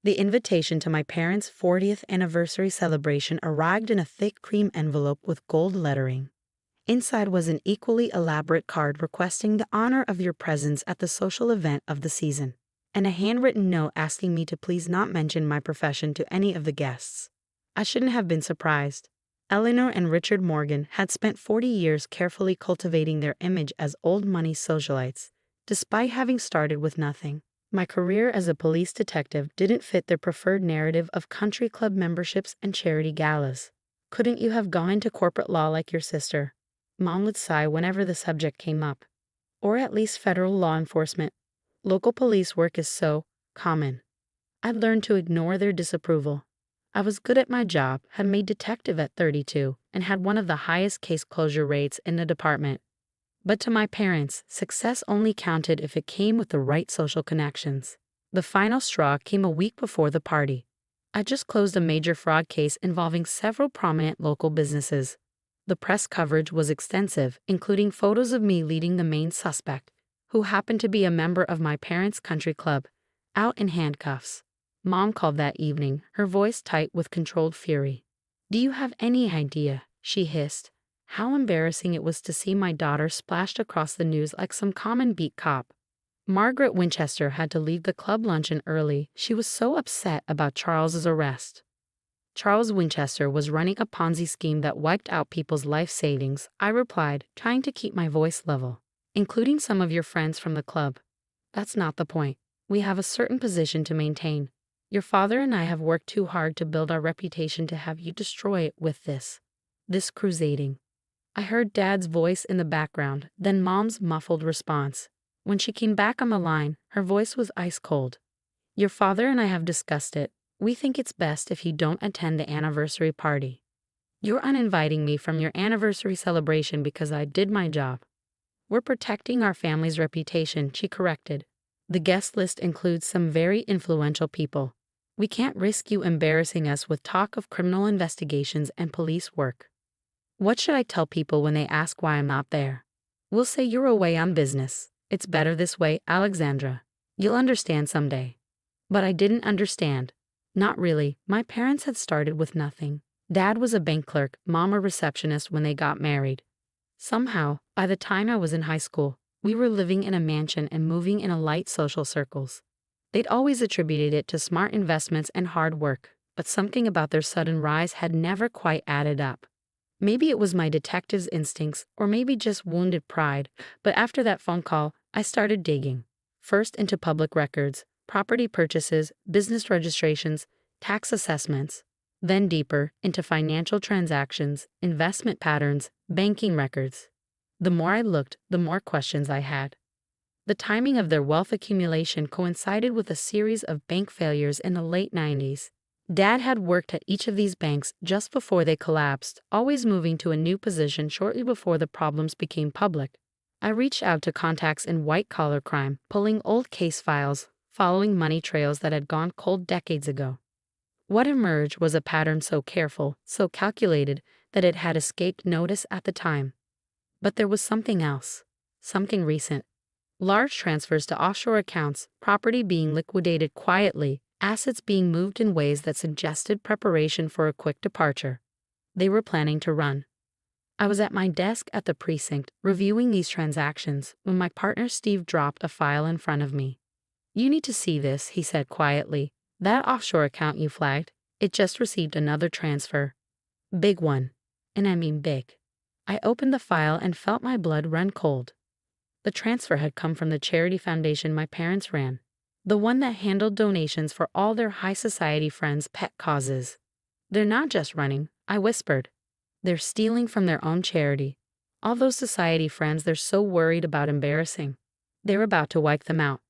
The invitation to my parents' 40th anniversary celebration arrived in a thick cream envelope with gold lettering. Inside was an equally elaborate card requesting the honor of your presence at the social event of the season, and a handwritten note asking me to please not mention my profession to any of the guests. I shouldn't have been surprised. Eleanor and Richard Morgan had spent 40 years carefully cultivating their image as old money socialites, despite having started with nothing. My career as a police detective didn't fit their preferred narrative of country club memberships and charity galas. Couldn't you have gone into corporate law like your sister? Mom would sigh whenever the subject came up. Or at least federal law enforcement. Local police work is so common. I'd learned to ignore their disapproval. I was good at my job, had made detective at 32, and had one of the highest case closure rates in the department. But to my parents, success only counted if it came with the right social connections. The final straw came a week before the party. I just closed a major fraud case involving several prominent local businesses. The press coverage was extensive, including photos of me leading the main suspect, who happened to be a member of my parents' country club, out in handcuffs. Mom called that evening, her voice tight with controlled fury. "Do you have any idea," she hissed, "how embarrassing it was to see my daughter splashed across the news like some common beat cop?" Margaret Winchester had to leave the club luncheon early. She was so upset about Charles's arrest. Charles Winchester was running a Ponzi scheme that wiped out people's life savings, I replied, trying to keep my voice level. "Including some of your friends from the club. That's not the point. We have a certain position to maintain. Your father and I have worked too hard to build our reputation to have you destroy it with this crusading." I heard Dad's voice in the background, then Mom's muffled response. When she came back on the line, her voice was ice cold. "Your father and I have discussed it. We think it's best if you don't attend the anniversary party. You're uninviting me from your anniversary celebration because I did my job." "We're protecting our family's reputation," she corrected. "The guest list includes some very influential people. We can't risk you embarrassing us with talk of criminal investigations and police work." "What should I tell people when they ask why I'm not there?" "We'll say you're away on business. It's better this way, Alexandra. You'll understand someday." But I didn't understand. Not really. My parents had started with nothing. Dad was a bank clerk, Mom a receptionist when they got married. Somehow, by the time I was in high school, we were living in a mansion and moving in a light social circles. They'd always attributed it to smart investments and hard work, but something about their sudden rise had never quite added up. Maybe it was my detective's instincts, or maybe just wounded pride, but after that phone call, I started digging. First into public records, property purchases, business registrations, tax assessments. Then deeper into financial transactions, investment patterns, banking records. The more I looked, the more questions I had. The timing of their wealth accumulation coincided with a series of bank failures in the late 90s. Dad had worked at each of these banks just before they collapsed, always moving to a new position shortly before the problems became public. I reached out to contacts in white-collar crime, pulling old case files, following money trails that had gone cold decades ago. What emerged was a pattern so careful, so calculated, that it had escaped notice at the time. But there was something else, something recent. Large transfers to offshore accounts, property being liquidated quietly, assets being moved in ways that suggested preparation for a quick departure. They were planning to run. I was at my desk at the precinct, reviewing these transactions, when my partner Steve dropped a file in front of me. "You need to see this," he said quietly. "That offshore account you flagged, it just received another transfer. Big one. And I mean big." I opened the file and felt my blood run cold. The transfer had come from the charity foundation my parents ran, the one that handled donations for all their high society friends' pet causes. "They're not just running," I whispered. "They're stealing from their own charity. All those society friends they're so worried about embarrassing. They're about to wipe them out."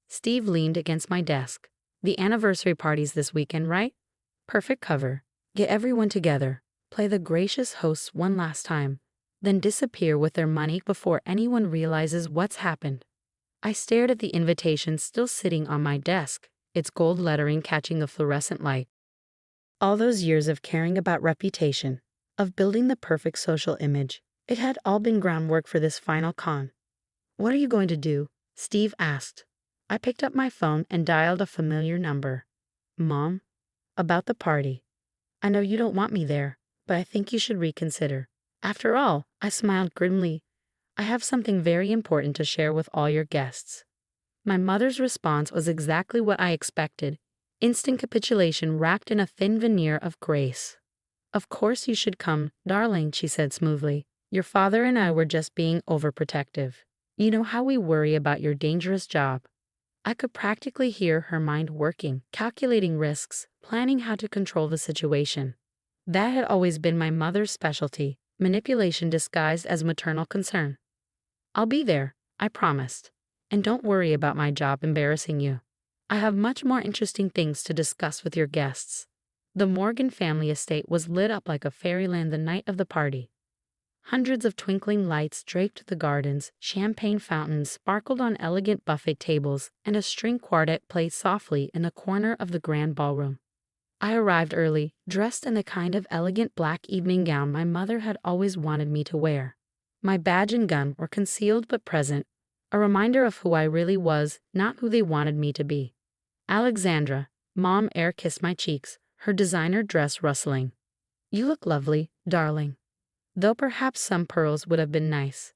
Steve leaned against my desk. "The anniversary party's this weekend, right? Perfect cover. Get everyone together, play the gracious hosts one last time, then disappear with their money before anyone realizes what's happened." I stared at the invitation still sitting on my desk, its gold lettering catching the fluorescent light. All those years of caring about reputation, of building the perfect social image, it had all been groundwork for this final con. "What are you going to do?" Steve asked. I picked up my phone and dialed a familiar number. Mom, about the party. I know you don't want me there, but I think you should reconsider. After all, I smiled grimly, I have something very important to share with all your guests. My mother's response was exactly what I expected. Instant capitulation wrapped in a thin veneer of grace. Of course you should come, darling, she said smoothly. Your father and I were just being overprotective. You know how we worry about your dangerous job. I could practically hear her mind working, calculating risks, planning how to control the situation. That had always been my mother's specialty, manipulation disguised as maternal concern. I'll be there, I promised. And don't worry about my job embarrassing you. I have much more interesting things to discuss with your guests. The Morgan family estate was lit up like a fairyland the night of the party. Hundreds of twinkling lights draped the gardens, champagne fountains sparkled on elegant buffet tables, and a string quartet played softly in a corner of the grand ballroom. I arrived early, dressed in the kind of elegant black evening gown my mother had always wanted me to wear. My badge and gun were concealed but present, a reminder of who I really was, not who they wanted me to be. Alexandra, Mom air kissed my cheeks, her designer dress rustling. You look lovely, darling. Though perhaps some pearls would have been nice.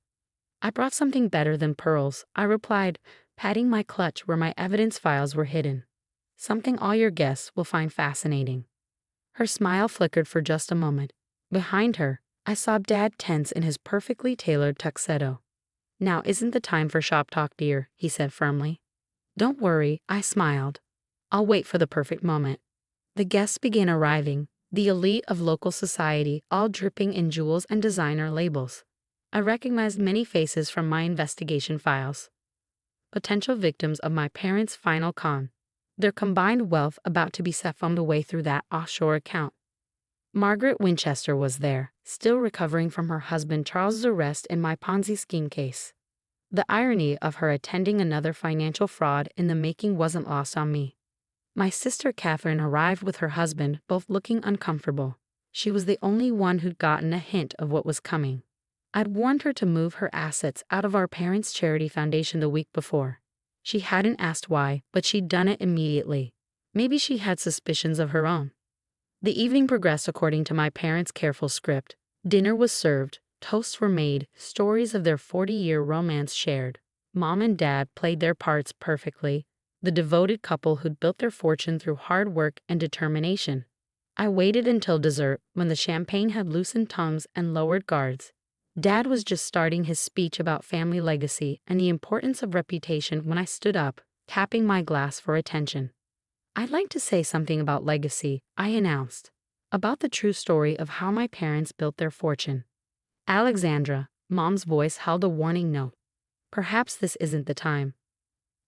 I brought something better than pearls, I replied, patting my clutch where my evidence files were hidden. Something all your guests will find fascinating. Her smile flickered for just a moment. Behind her, I saw Dad tense in his perfectly tailored tuxedo. Now isn't the time for shop talk, dear, he said firmly. Don't worry, I smiled. I'll wait for the perfect moment. The guests began arriving, the elite of local society, all dripping in jewels and designer labels. I recognized many faces from my investigation files. Potential victims of my parents' final con. Their combined wealth about to be siphoned away through that offshore account. Margaret Winchester was there, still recovering from her husband Charles's arrest in my Ponzi scheme case. The irony of her attending another financial fraud in the making wasn't lost on me. My sister Catherine arrived with her husband, both looking uncomfortable. She was the only one who'd gotten a hint of what was coming. I'd warned her to move her assets out of our parents' charity foundation the week before. She hadn't asked why, but she'd done it immediately. Maybe she had suspicions of her own. The evening progressed according to my parents' careful script. Dinner was served, toasts were made, stories of their 40-year romance shared. Mom and Dad played their parts perfectly, the devoted couple who'd built their fortune through hard work and determination. I waited until dessert, when the champagne had loosened tongues and lowered guards. Dad was just starting his speech about family legacy and the importance of reputation when I stood up, tapping my glass for attention. I'd like to say something about legacy, I announced. About the true story of how my parents built their fortune. Alexandra, Mom's voice held a warning note. Perhaps this isn't the time.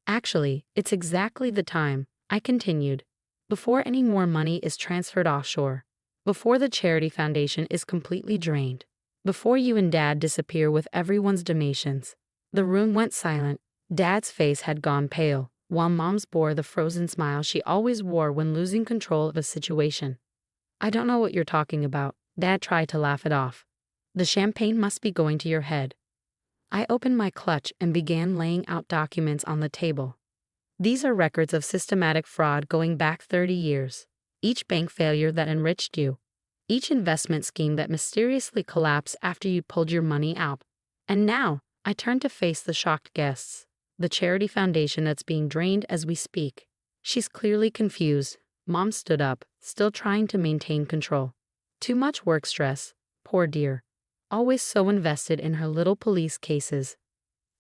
Actually, it's exactly the time, I continued. Before any more money is transferred offshore. Before the charity foundation is completely drained. Before you and Dad disappear with everyone's donations. The room went silent. Dad's face had gone pale, while Mom's bore the frozen smile she always wore when losing control of a situation. I don't know what you're talking about, Dad tried to laugh it off. The champagne must be going to your head. I opened my clutch and began laying out documents on the table. These are records of systematic fraud going back 30 years. Each bank failure that enriched you. Each investment scheme that mysteriously collapsed after you pulled your money out. And now, I turn to face the shocked guests. The charity foundation that's being drained as we speak. She's clearly confused. Mom stood up, still trying to maintain control. Too much work stress. Poor dear. Always so invested in her little police cases.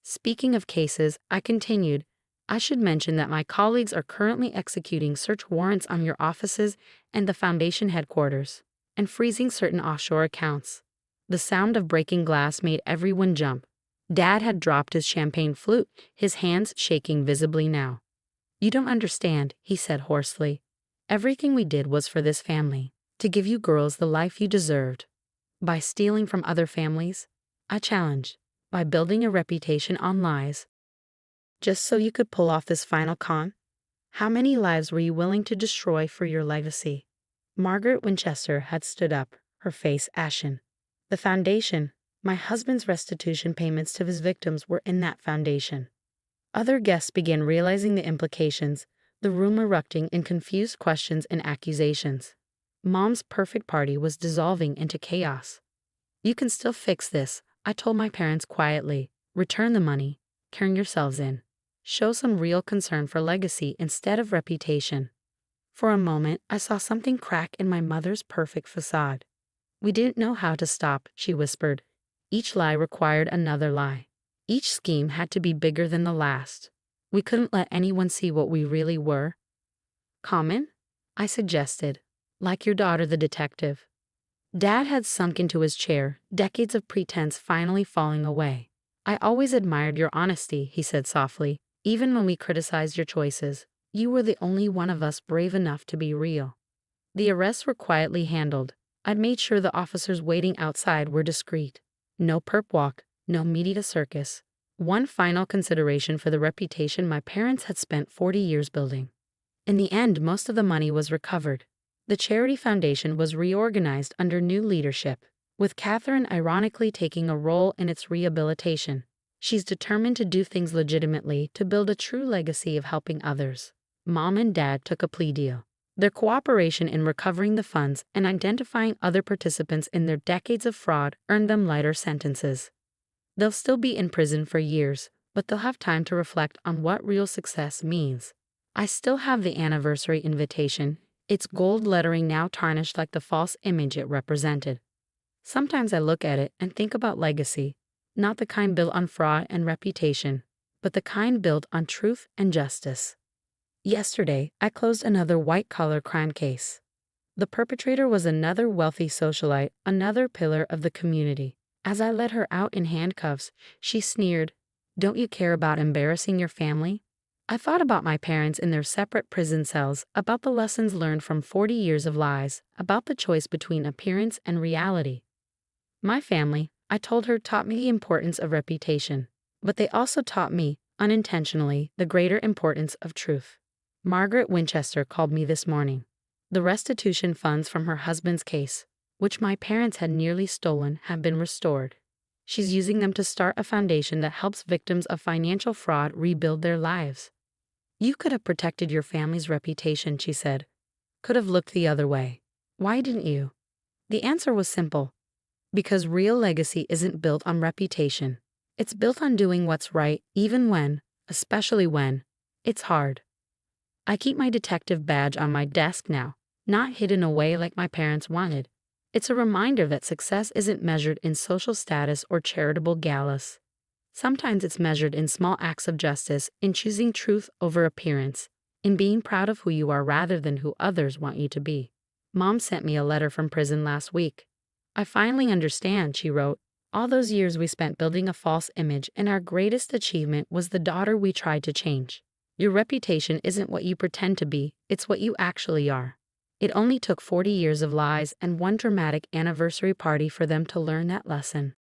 Speaking of cases, I continued, I should mention that my colleagues are currently executing search warrants on your offices and the foundation headquarters, and freezing certain offshore accounts. The sound of breaking glass made everyone jump. Dad had dropped his champagne flute, his hands shaking visibly now. You don't understand, he said hoarsely. Everything we did was for this family, to give you girls the life you deserved. By stealing from other families? I challenged. By building a reputation on lies. Just so you could pull off this final con? How many lives were you willing to destroy for your legacy? Margaret Winchester had stood up, her face ashen. The foundation, my husband's restitution payments to his victims were in that foundation. Other guests began realizing the implications, the room erupting in confused questions and accusations. Mom's perfect party was dissolving into chaos. "You can still fix this," I told my parents quietly. "Return the money. Turn yourselves in. Show some real concern for legacy instead of reputation." For a moment, I saw something crack in my mother's perfect facade. "We didn't know how to stop," she whispered. Each lie required another lie. Each scheme had to be bigger than the last. We couldn't let anyone see what we really were. "Common?" I suggested. "Like your daughter, the detective." Dad had sunk into his chair, decades of pretense finally falling away. "I always admired your honesty," he said softly. "Even when we criticized your choices, you were the only one of us brave enough to be real." The arrests were quietly handled. I'd made sure the officers waiting outside were discreet. No perp walk, no media circus. One final consideration for the reputation my parents had spent 40 years building. In the end, most of the money was recovered. The charity foundation was reorganized under new leadership, with Catherine ironically taking a role in its rehabilitation. She's determined to do things legitimately to build a true legacy of helping others. Mom and Dad took a plea deal. Their cooperation in recovering the funds and identifying other participants in their decades of fraud earned them lighter sentences. They'll still be in prison for years, but they'll have time to reflect on what real success means. I still have the anniversary invitation, its gold lettering now tarnished like the false image it represented. Sometimes I look at it and think about legacy, not the kind built on fraud and reputation, but the kind built on truth and justice. Yesterday, I closed another white-collar crime case. The perpetrator was another wealthy socialite, another pillar of the community. As I let her out in handcuffs, she sneered, "Don't you care about embarrassing your family?" I thought about my parents in their separate prison cells, about the lessons learned from 40 years of lies, about the choice between appearance and reality. My family, I told her, taught me the importance of reputation, but they also taught me, unintentionally, the greater importance of truth. Margaret Winchester called me this morning. The restitution funds from her husband's case, which my parents had nearly stolen, have been restored. She's using them to start a foundation that helps victims of financial fraud rebuild their lives. "You could have protected your family's reputation," she said. "Could have looked the other way. Why didn't you?" The answer was simple. Because real legacy isn't built on reputation. It's built on doing what's right, even when, especially when, it's hard. I keep my detective badge on my desk now, not hidden away like my parents wanted. It's a reminder that success isn't measured in social status or charitable galas. Sometimes it's measured in small acts of justice, in choosing truth over appearance, in being proud of who you are rather than who others want you to be. Mom sent me a letter from prison last week. "I finally understand," she wrote. "All those years we spent building a false image, and our greatest achievement was the daughter we tried to change. Your reputation isn't what you pretend to be, it's what you actually are." It only took 40 years of lies and one dramatic anniversary party for them to learn that lesson.